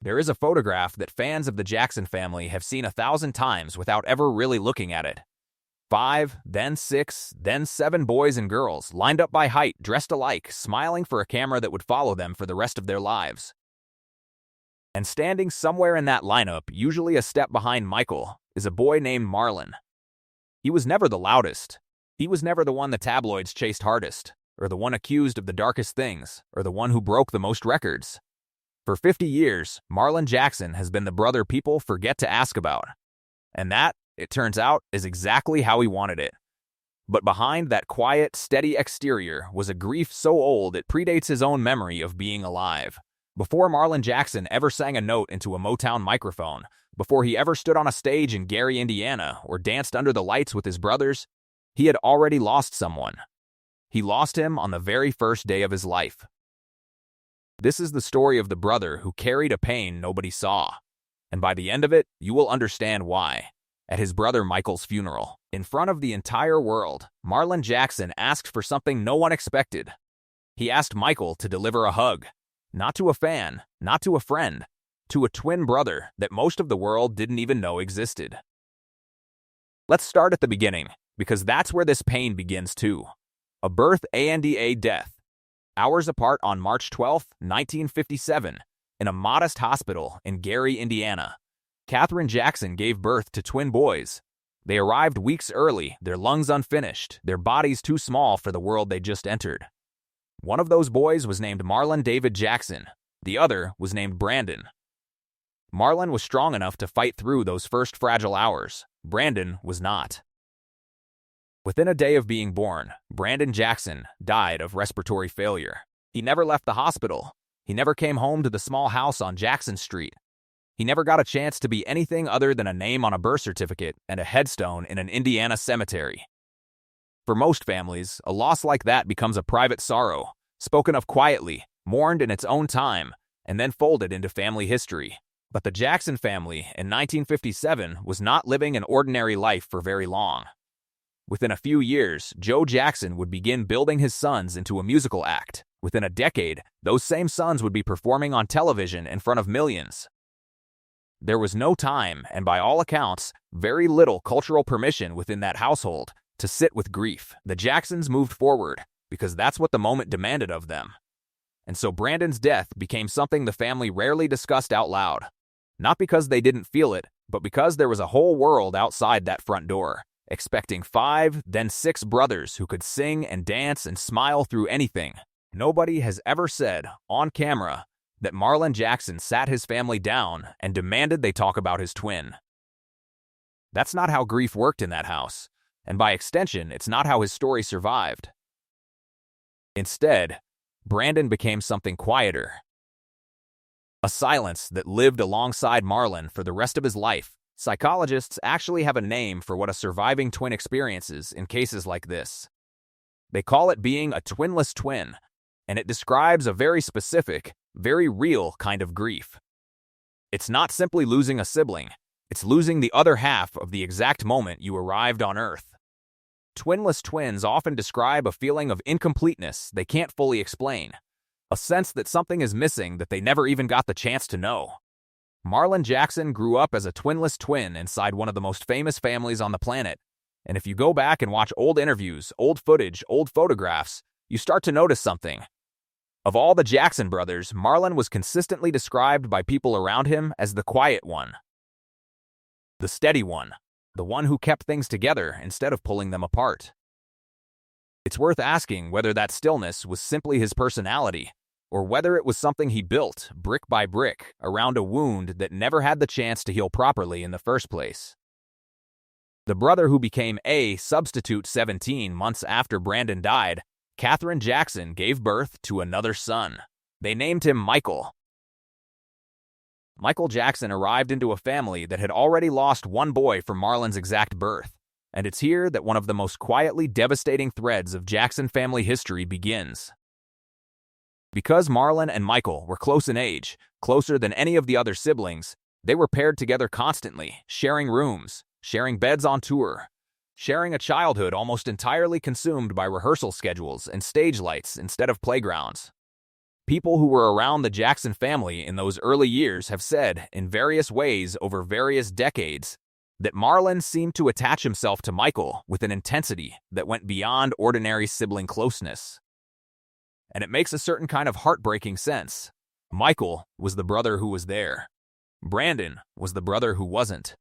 There is a photograph that fans of the Jackson family have seen 1,000 times without ever really looking at it. 5, then 6, then 7 boys and girls, lined up by height, dressed alike, smiling for a camera that would follow them for the rest of their lives. And standing somewhere in that lineup, usually a step behind Michael, is a boy named Marlon. He was never the loudest. He was never the one the tabloids chased hardest, or the one accused of the darkest things, or the one who broke the most records. For 50 years, Marlon Jackson has been the brother people forget to ask about. And that, it turns out, is exactly how he wanted it. But behind that quiet, steady exterior was a grief so old it predates his own memory of being alive. Before Marlon Jackson ever sang a note into a Motown microphone, before he ever stood on a stage in Gary, Indiana, or danced under the lights with his brothers, he had already lost someone. He lost him on the very first day of his life. This is the story of the brother who carried a pain nobody saw. And by the end of it, you will understand why. At his brother Michael's funeral, in front of the entire world, Marlon Jackson asked for something no one expected. He asked Michael to deliver a hug. Not to a fan, not to a friend, to a twin brother that most of the world didn't even know existed. Let's start at the beginning, because that's where this pain begins too. A birth and a death. Hours apart on March 12, 1957, in a modest hospital in Gary, Indiana, Katherine Jackson gave birth to twin boys. They arrived weeks early, their lungs unfinished, their bodies too small for the world they just entered. One of those boys was named Marlon David Jackson. The other was named Brandon. Marlon was strong enough to fight through those first fragile hours. Brandon was not. Within a day of being born, Brandon Jackson died of respiratory failure. He never left the hospital. He never came home to the small house on Jackson Street. He never got a chance to be anything other than a name on a birth certificate and a headstone in an Indiana cemetery. For most families, a loss like that becomes a private sorrow, spoken of quietly, mourned in its own time, and then folded into family history. But the Jackson family in 1957 was not living an ordinary life for very long. Within a few years, Joe Jackson would begin building his sons into a musical act. Within a decade, those same sons would be performing on television in front of millions. There was no time, and by all accounts, very little cultural permission within that household to sit with grief. The Jacksons moved forward, because that's what the moment demanded of them. And so Brandon's death became something the family rarely discussed out loud. Not because they didn't feel it, but because there was a whole world outside that front door, expecting 5, then 6 brothers who could sing and dance and smile through anything. Nobody has ever said, on camera, that Marlon Jackson sat his family down and demanded they talk about his twin. That's not how grief worked in that house. And by extension, it's not how his story survived. Instead, Brandon became something quieter. A silence that lived alongside Marlon for the rest of his life. Psychologists actually have a name for what a surviving twin experiences in cases like this. They call it being a twinless twin, and it describes a very specific, very real kind of grief. It's not simply losing a sibling. It's losing the other half of the exact moment you arrived on Earth. Twinless twins often describe a feeling of incompleteness they can't fully explain, a sense that something is missing that they never even got the chance to know. Marlon Jackson grew up as a twinless twin inside one of the most famous families on the planet, and if you go back and watch old interviews, old footage, old photographs, you start to notice something. Of all the Jackson brothers, Marlon was consistently described by people around him as the quiet one, the steady one, the one who kept things together instead of pulling them apart. It's worth asking whether that stillness was simply his personality, or whether it was something he built, brick by brick, around a wound that never had the chance to heal properly in the first place. The brother who became a substitute 17 months after Brandon died, Katherine Jackson, gave birth to another son. They named him Michael. Michael Jackson arrived into a family that had already lost one boy from Marlon's exact birth, and it's here that one of the most quietly devastating threads of Jackson family history begins. Because Marlon and Michael were close in age, closer than any of the other siblings, they were paired together constantly, sharing rooms, sharing beds on tour, sharing a childhood almost entirely consumed by rehearsal schedules and stage lights instead of playgrounds. People who were around the Jackson family in those early years have said, in various ways over various decades, that Marlon seemed to attach himself to Michael with an intensity that went beyond ordinary sibling closeness. And it makes a certain kind of heartbreaking sense. Michael was the brother who was there. Brandon was the brother who wasn't.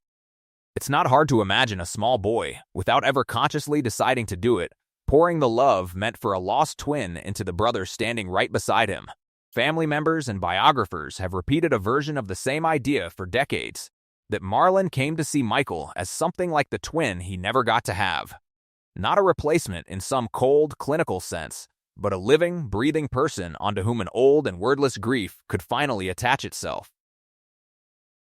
It's not hard to imagine a small boy, without ever consciously deciding to do it, pouring the love meant for a lost twin into the brother standing right beside him. Family members and biographers have repeated a version of the same idea for decades, that Marlon came to see Michael as something like the twin he never got to have. Not a replacement in some cold, clinical sense, but a living, breathing person onto whom an old and wordless grief could finally attach itself.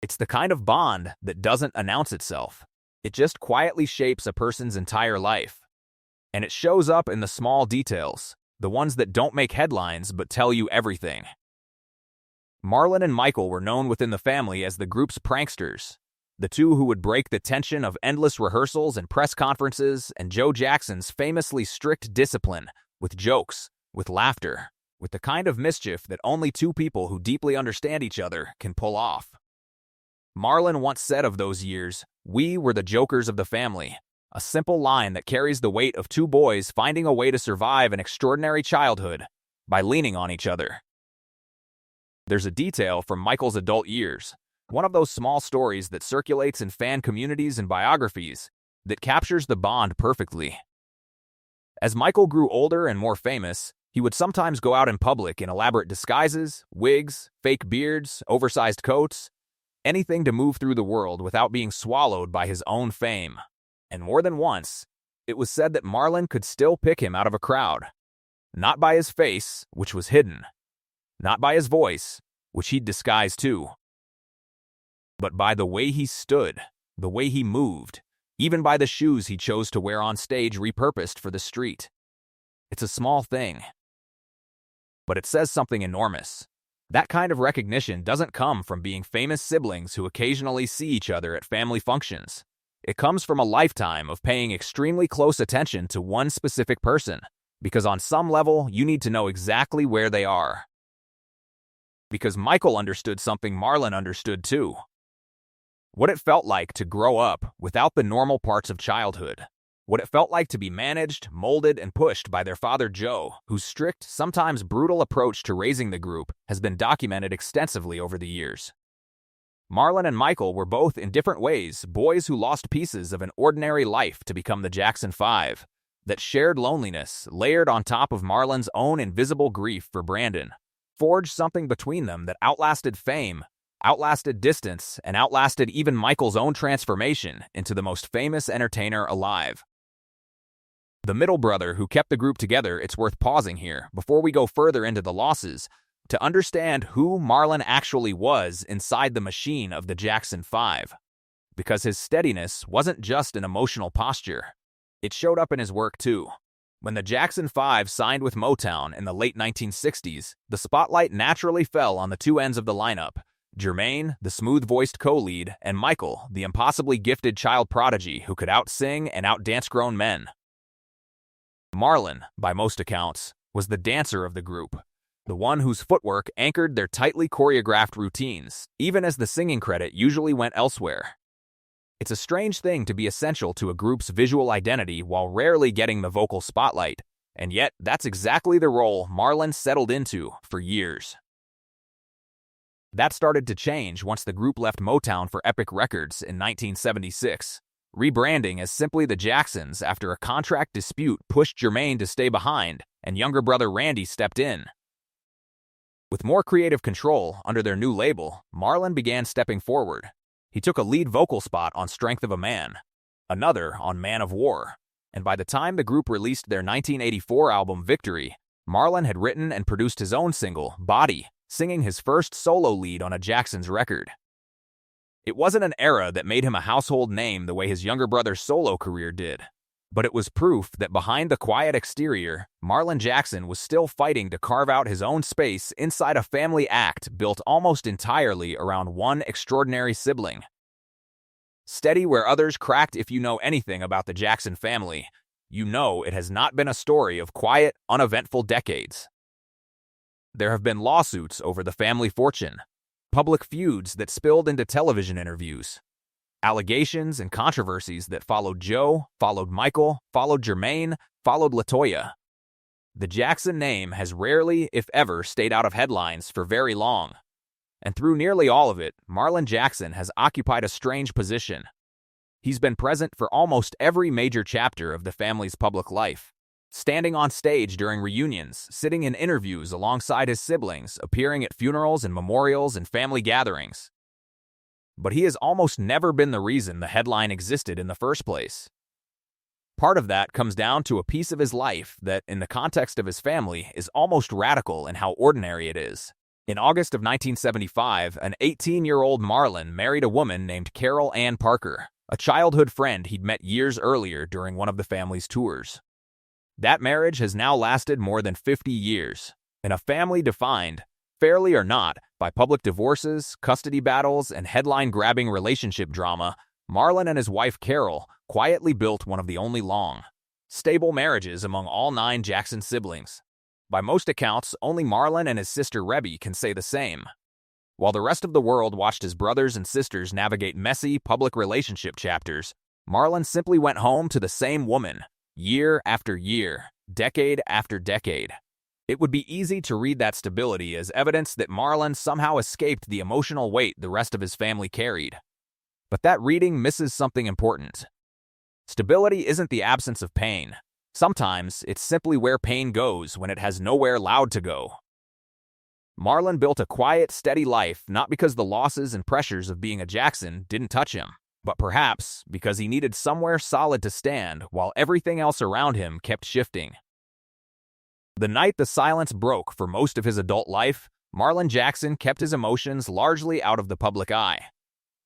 It's the kind of bond that doesn't announce itself. It just quietly shapes a person's entire life. And it shows up in the small details, the ones that don't make headlines but tell you everything. Marlon and Michael were known within the family as the group's pranksters, the two who would break the tension of endless rehearsals and press conferences and Joe Jackson's famously strict discipline with jokes, with laughter, with the kind of mischief that only two people who deeply understand each other can pull off. Marlon once said of those years, "We were the jokers of the family," a simple line that carries the weight of two boys finding a way to survive an extraordinary childhood by leaning on each other. There's a detail from Michael's adult years, one of those small stories that circulates in fan communities and biographies, that captures the bond perfectly. As Michael grew older and more famous, he would sometimes go out in public in elaborate disguises, wigs, fake beards, oversized coats, anything to move through the world without being swallowed by his own fame. And more than once, it was said that Marlon could still pick him out of a crowd. Not by his face, which was hidden. Not by his voice, which he'd disguise too. But by the way he stood, the way he moved, even by the shoes he chose to wear on stage repurposed for the street. It's a small thing, but it says something enormous. That kind of recognition doesn't come from being famous siblings who occasionally see each other at family functions. It comes from a lifetime of paying extremely close attention to one specific person, because on some level, you need to know exactly where they are. Because Michael understood something Marlon understood too. What it felt like to grow up without the normal parts of childhood. What it felt like to be managed, molded, and pushed by their father Joe, whose strict, sometimes brutal approach to raising the group has been documented extensively over the years. Marlon and Michael were both, in different ways, boys who lost pieces of an ordinary life to become the Jackson 5, that shared loneliness, layered on top of Marlon's own invisible grief for Brandon, forged something between them that outlasted fame, outlasted distance, and outlasted even Michael's own transformation into the most famous entertainer alive. The middle brother who kept the group together, it's worth pausing here, before we go further into the losses, to understand who Marlon actually was inside the machine of the Jackson 5. Because his steadiness wasn't just an emotional posture. It showed up in his work too. When the Jackson 5 signed with Motown in the late 1960s, the spotlight naturally fell on the two ends of the lineup. Jermaine, the smooth-voiced co-lead, and Michael, the impossibly gifted child prodigy who could out-sing and out-dance grown men. Marlon, by most accounts, was the dancer of the group, the one whose footwork anchored their tightly choreographed routines, even as the singing credit usually went elsewhere. It's a strange thing to be essential to a group's visual identity while rarely getting the vocal spotlight, and yet that's exactly the role Marlon settled into for years. That started to change once the group left Motown for Epic Records in 1976, rebranding as simply the Jacksons after a contract dispute pushed Jermaine to stay behind and younger brother Randy stepped in. With more creative control under their new label, Marlon began stepping forward. He took a lead vocal spot on Strength of a Man, another on Man of War, and by the time the group released their 1984 album Victory, Marlon had written and produced his own single, Body, singing his first solo lead on a Jackson's record. It wasn't an era that made him a household name the way his younger brother's solo career did, but it was proof that behind the quiet exterior, Marlon Jackson was still fighting to carve out his own space inside a family act built almost entirely around one extraordinary sibling. Steady where others cracked. If you know anything about the Jackson family, you know it has not been a story of quiet, uneventful decades. There have been lawsuits over the family fortune, public feuds that spilled into television interviews, allegations and controversies that followed Joe, followed Michael, followed Jermaine, followed LaToya. The Jackson name has rarely, if ever, stayed out of headlines for very long. And through nearly all of it, Marlon Jackson has occupied a strange position. He's been present for almost every major chapter of the family's public life, standing on stage during reunions, sitting in interviews alongside his siblings, appearing at funerals and memorials and family gatherings. But he has almost never been the reason the headline existed in the first place. Part of that comes down to a piece of his life that, in the context of his family, is almost radical in how ordinary it is. In August of 1975, an 18-year-old Marlon married a woman named Carol Ann Parker, a childhood friend he'd met years earlier during one of the family's tours. That marriage has now lasted more than 50 years, in a family defined, fairly or not, by public divorces, custody battles, and headline-grabbing relationship drama. Marlon and his wife Carol quietly built one of the only long, stable marriages among all 9 Jackson siblings. By most accounts, only Marlon and his sister Rebby can say the same. While the rest of the world watched his brothers and sisters navigate messy public relationship chapters, Marlon simply went home to the same woman, year after year, decade after decade. It would be easy to read that stability as evidence that Marlon somehow escaped the emotional weight the rest of his family carried. But that reading misses something important. Stability isn't the absence of pain. Sometimes it's simply where pain goes when it has nowhere loud to go. Marlon built a quiet, steady life not because the losses and pressures of being a Jackson didn't touch him, but perhaps because he needed somewhere solid to stand while everything else around him kept shifting. The night the silence broke for most of his adult life, Marlon Jackson kept his emotions largely out of the public eye.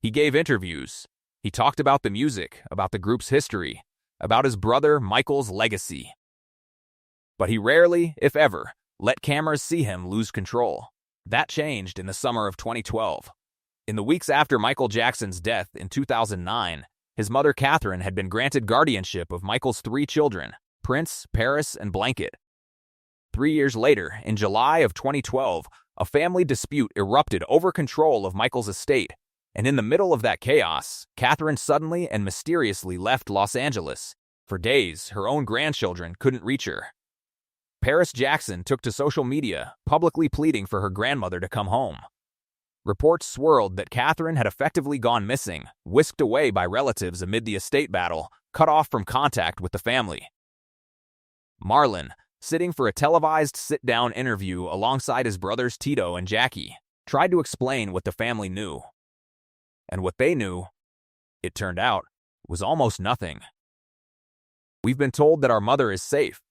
He gave interviews. He talked about the music, about the group's history, about his brother Michael's legacy. But he rarely, if ever, let cameras see him lose control. That changed in the summer of 2012. In the weeks after Michael Jackson's death in 2009, his mother Catherine had been granted guardianship of Michael's 3 children, Prince, Paris, and Blanket. 3 years later, in July of 2012, a family dispute erupted over control of Michael's estate. And in the middle of that chaos, Catherine suddenly and mysteriously left Los Angeles. For days, her own grandchildren couldn't reach her. Paris Jackson took to social media, publicly pleading for her grandmother to come home. Reports swirled that Catherine had effectively gone missing, whisked away by relatives amid the estate battle, cut off from contact with the family. Marlon, sitting for a televised sit-down interview alongside his brothers Tito and Jackie, tried to explain what the family knew. And what they knew, it turned out, was almost nothing. "We've been told that our mother is safe,"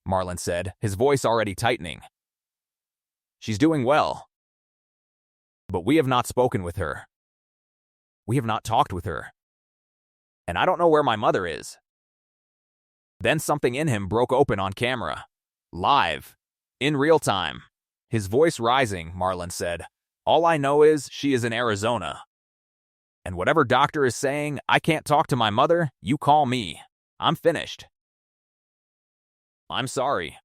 Marlon said, his voice already tightening. "She's doing well. But we have not spoken with her. We have not talked with her. And I don't know where my mother is." Then something in him broke open on camera. Live. In real time. His voice rising, Marlon said, "All I know is she is in Arizona. And whatever doctor is saying, I can't talk to my mother, you call me. I'm finished. I'm sorry."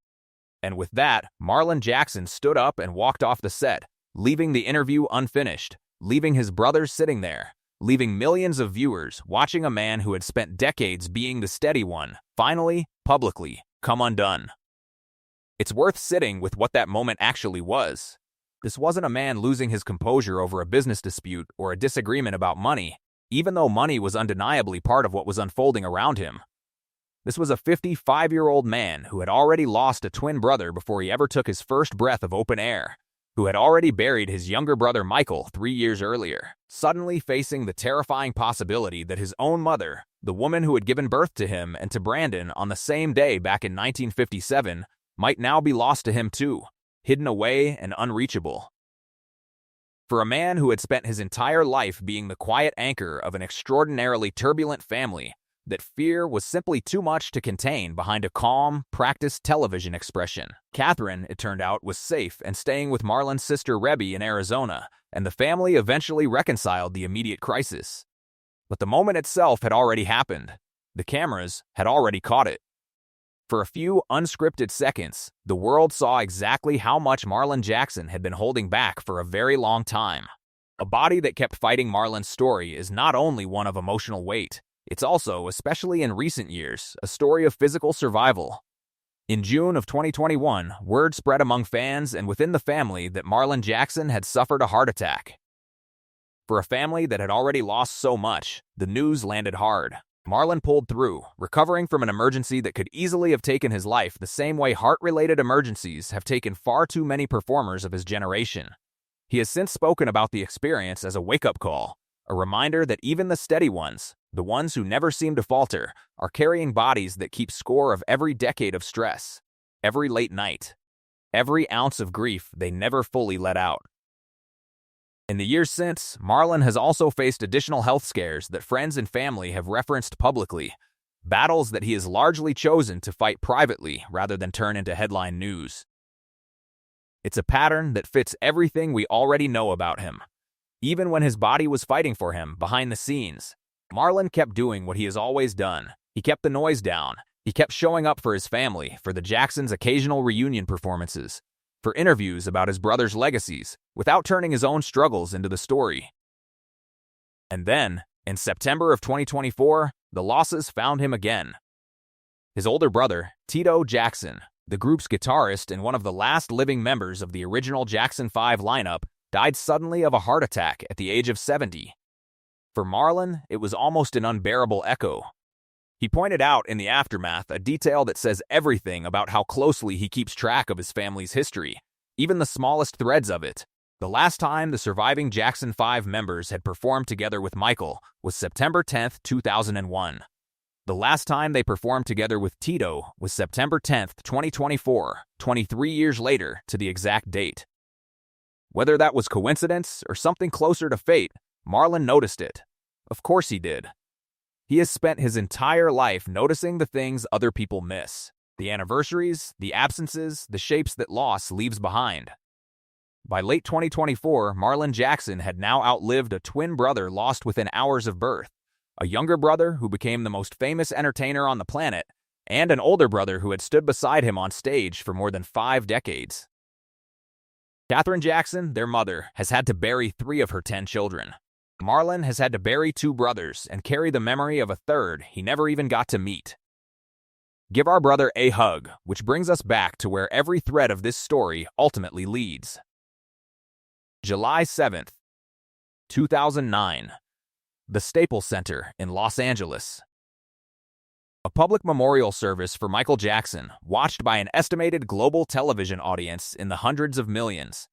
And with that, Marlon Jackson stood up and walked off the set, leaving the interview unfinished, leaving his brothers sitting there, leaving millions of viewers watching a man who had spent decades being the steady one, finally, publicly, come undone. It's worth sitting with what that moment actually was. This wasn't a man losing his composure over a business dispute or a disagreement about money, even though money was undeniably part of what was unfolding around him. This was a 55-year-old man who had already lost a twin brother before he ever took his first breath of open air, who had already buried his younger brother Michael 3 years earlier, suddenly facing the terrifying possibility that his own mother, the woman who had given birth to him and to Brandon on the same day back in 1957, might now be lost to him too, hidden away and unreachable. For a man who had spent his entire life being the quiet anchor of an extraordinarily turbulent family, that fear was simply too much to contain behind a calm, practiced television expression. Catherine, it turned out, was safe and staying with Marlon's sister Rebby in Arizona, and the family eventually reconciled the immediate crisis. But the moment itself had already happened. The cameras had already caught it. For a few unscripted seconds, the world saw exactly how much Marlon Jackson had been holding back for a very long time. A body that kept fighting Marlon's story is not only one of emotional weight, it's also, especially in recent years, a story of physical survival. In June of 2021, word spread among fans and within the family that Marlon Jackson had suffered a heart attack. For a family that had already lost so much, the news landed hard. Marlon pulled through, recovering from an emergency that could easily have taken his life the same way heart-related emergencies have taken far too many performers of his generation. He has since spoken about the experience as a wake-up call, a reminder that even the steady ones, the ones who never seem to falter, are carrying bodies that keep score of every decade of stress, every late night, every ounce of grief they never fully let out. In the years since, Marlon has also faced additional health scares that friends and family have referenced publicly, battles that he has largely chosen to fight privately rather than turn into headline news. It's a pattern that fits everything we already know about him. Even when his body was fighting for him behind the scenes, Marlon kept doing what he has always done. He kept the noise down. He kept showing up for his family, for the Jacksons' occasional reunion performances, for interviews about his brother's legacies, without turning his own struggles into the story. And then, in September of 2024, the losses found him again. His older brother, Tito Jackson, the group's guitarist and one of the last living members of the original Jackson 5 lineup, died suddenly of a heart attack at the age of 70. For Marlon, it was almost an unbearable echo. He pointed out in the aftermath a detail that says everything about how closely he keeps track of his family's history, even the smallest threads of it. The last time the surviving Jackson 5 members had performed together with Michael was September 10, 2001. The last time they performed together with Tito was September 10, 2024, 23 years later to the exact date. Whether that was coincidence or something closer to fate, Marlon noticed it. Of course he did. He has spent his entire life noticing the things other people miss, the anniversaries, the absences, the shapes that loss leaves behind. By late 2024, Marlon Jackson had now outlived a twin brother lost within hours of birth, a younger brother who became the most famous entertainer on the planet, and an older brother who had stood beside him on stage for more than 5 decades. Katherine Jackson, their mother, has had to bury 3 of her 10 children. Marlon has had to bury 2 brothers and carry the memory of a third he never even got to meet. Give our brother a hug, which brings us back to where every thread of this story ultimately leads. July 7th, 2009. The Staples Center in Los Angeles. A public memorial service for Michael Jackson, watched by an estimated global television audience in the hundreds of millions.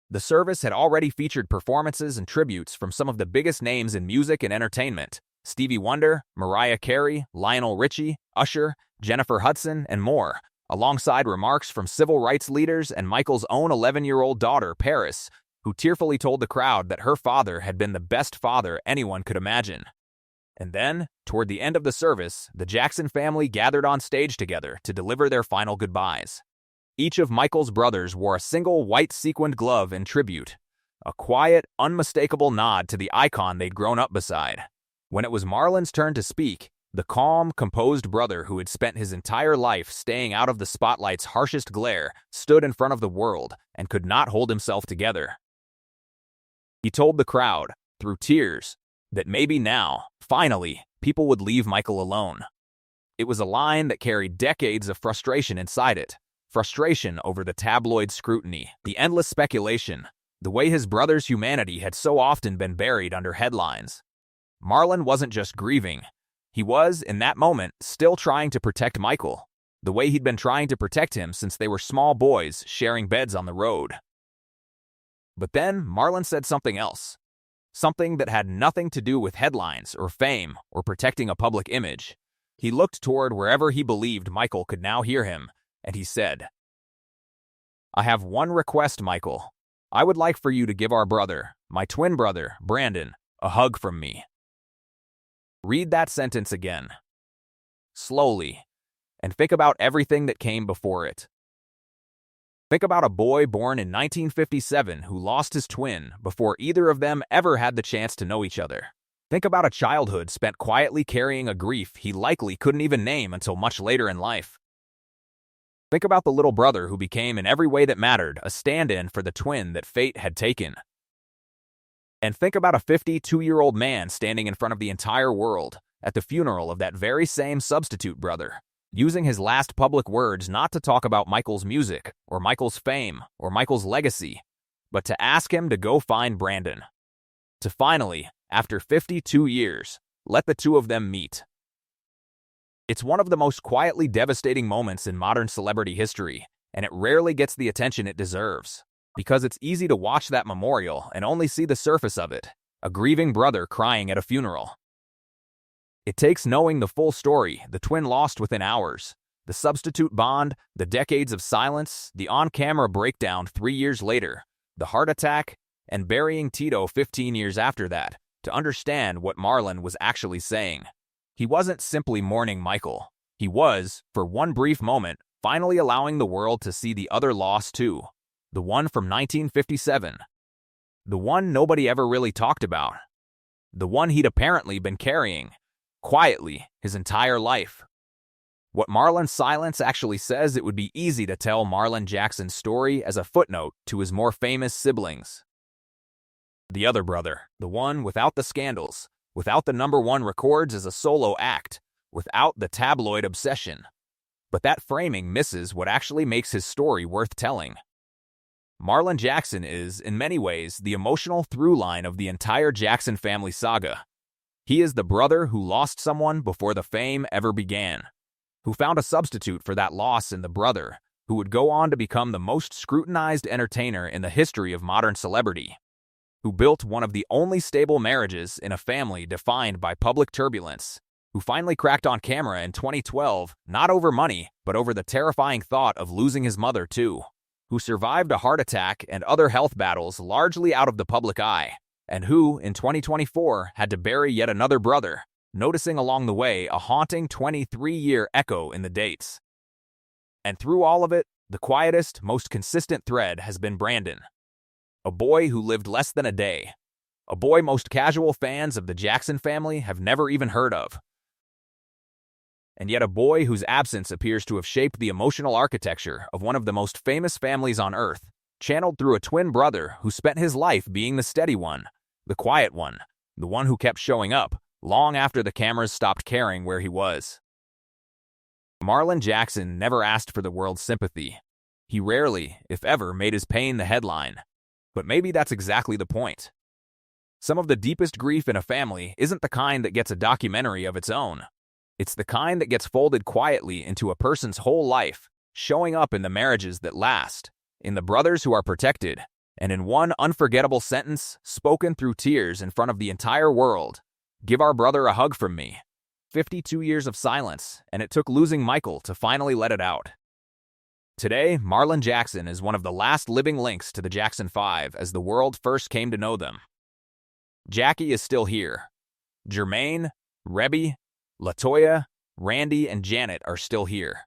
The service had already featured performances and tributes from some of the biggest names in music and entertainment: Stevie Wonder, Mariah Carey, Lionel Richie, Usher, Jennifer Hudson, and more, alongside remarks from civil rights leaders and Michael's own 11-year-old daughter, Paris, who tearfully told the crowd that her father had been the best father anyone could imagine. And then, toward the end of the service, the Jackson family gathered on stage together to deliver their final goodbyes. Each of Michael's brothers wore a single white sequined glove in tribute, a quiet, unmistakable nod to the icon they'd grown up beside. When it was Marlon's turn to speak, the calm, composed brother who had spent his entire life staying out of the spotlight's harshest glare stood in front of the world and could not hold himself together. He told the crowd, through tears, that maybe now, finally, people would leave Michael alone. It was a line that carried decades of frustration inside it. Frustration over the tabloid scrutiny, the endless speculation, the way his brother's humanity had so often been buried under headlines. Marlon wasn't just grieving. He was, in that moment, still trying to protect Michael, the way he'd been trying to protect him since they were small boys sharing beds on the road. But then Marlon said something else. Something that had nothing to do with headlines or fame or protecting a public image. He looked toward wherever he believed Michael could now hear him, and he said, "I have one request, Michael. I would like for you to give our brother, my twin brother, Brandon, a hug from me." Read that sentence again, slowly, and think about everything that came before it. Think about a boy born in 1957 who lost his twin before either of them ever had the chance to know each other. Think about a childhood spent quietly carrying a grief he likely couldn't even name until much later in life. Think about the little brother who became, in every way that mattered, a stand-in for the twin that fate had taken. And think about a 52-year-old man standing in front of the entire world at the funeral of that very same substitute brother, using his last public words not to talk about Michael's music, or Michael's fame, or Michael's legacy, but to ask him to go find Brandon. To finally, after 52 years, let the two of them meet. It's one of the most quietly devastating moments in modern celebrity history, and it rarely gets the attention it deserves, because it's easy to watch that memorial and only see the surface of it, a grieving brother crying at a funeral. It takes knowing the full story, the twin lost within hours, the substitute bond, the decades of silence, the on-camera breakdown 3 years later, the heart attack, and burying Tito 15 years after that, to understand what Marlon was actually saying. He wasn't simply mourning Michael. He was, for one brief moment, finally allowing the world to see the other loss too. The one from 1957. The one nobody ever really talked about. The one he'd apparently been carrying, quietly, his entire life. What Marlon's silence actually says, it would be easy to tell Marlon Jackson's story as a footnote to his more famous siblings. The other brother, the one without the scandals, without the #1 records as a solo act, without the tabloid obsession. But that framing misses what actually makes his story worth telling. Marlon Jackson is, in many ways, the emotional through line of the entire Jackson family saga. He is the brother who lost someone before the fame ever began, who found a substitute for that loss in the brother, who would go on to become the most scrutinized entertainer in the history of modern celebrity, who built one of the only stable marriages in a family defined by public turbulence, who finally cracked on camera in 2012, not over money, but over the terrifying thought of losing his mother too, who survived a heart attack and other health battles largely out of the public eye, and who, in 2024, had to bury yet another brother, noticing along the way a haunting 23-year echo in the dates. And through all of it, the quietest, most consistent thread has been Brandon. A boy who lived less than a day. A boy most casual fans of the Jackson family have never even heard of. And yet a boy whose absence appears to have shaped the emotional architecture of one of the most famous families on earth, channeled through a twin brother who spent his life being the steady one, the quiet one, the one who kept showing up, long after the cameras stopped caring where he was. Marlon Jackson never asked for the world's sympathy. He rarely, if ever, made his pain the headline. But maybe that's exactly the point. Some of the deepest grief in a family isn't the kind that gets a documentary of its own. It's the kind that gets folded quietly into a person's whole life, showing up in the marriages that last, in the brothers who are protected, and in one unforgettable sentence spoken through tears in front of the entire world. Give our brother a hug from me. 52 years of silence, and it took losing Michael to finally let it out. Today, Marlon Jackson is one of the last living links to the Jackson 5 as the world first came to know them. Jackie is still here. Jermaine, Rebby, LaToya, Randy, and Janet are still here.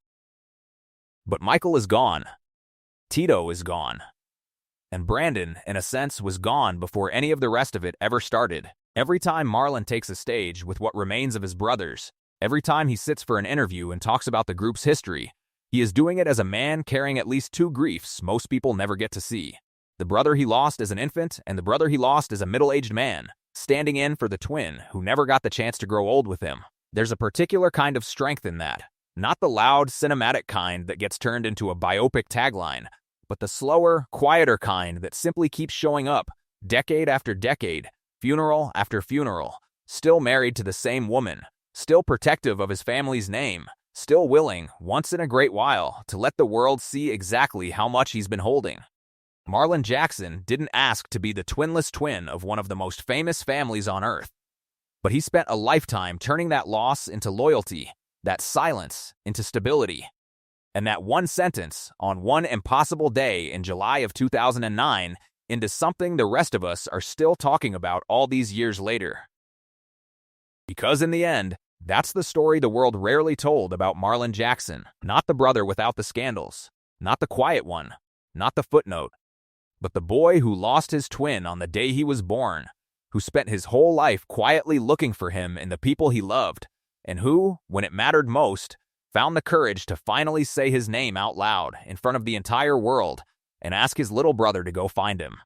But Michael is gone. Tito is gone. And Brandon, in a sense, was gone before any of the rest of it ever started. Every time Marlon takes a stage with what remains of his brothers, every time he sits for an interview and talks about the group's history, he is doing it as a man carrying at least two griefs most people never get to see. The brother he lost as an infant and the brother he lost as a middle-aged man, standing in for the twin who never got the chance to grow old with him. There's a particular kind of strength in that, not the loud, cinematic kind that gets turned into a biopic tagline, but the slower, quieter kind that simply keeps showing up, decade after decade, funeral after funeral, still married to the same woman, still protective of his family's name, still willing, once in a great while, to let the world see exactly how much he's been holding. Marlon Jackson didn't ask to be the twinless twin of one of the most famous families on earth, but he spent a lifetime turning that loss into loyalty, that silence into stability, and that one sentence on one impossible day in July of 2009 into something the rest of us are still talking about all these years later. Because in the end, that's the story the world rarely told about Marlon Jackson, not the brother without the scandals, not the quiet one, not the footnote, but the boy who lost his twin on the day he was born, who spent his whole life quietly looking for him in the people he loved, and who, when it mattered most, found the courage to finally say his name out loud in front of the entire world and ask his little brother to go find him.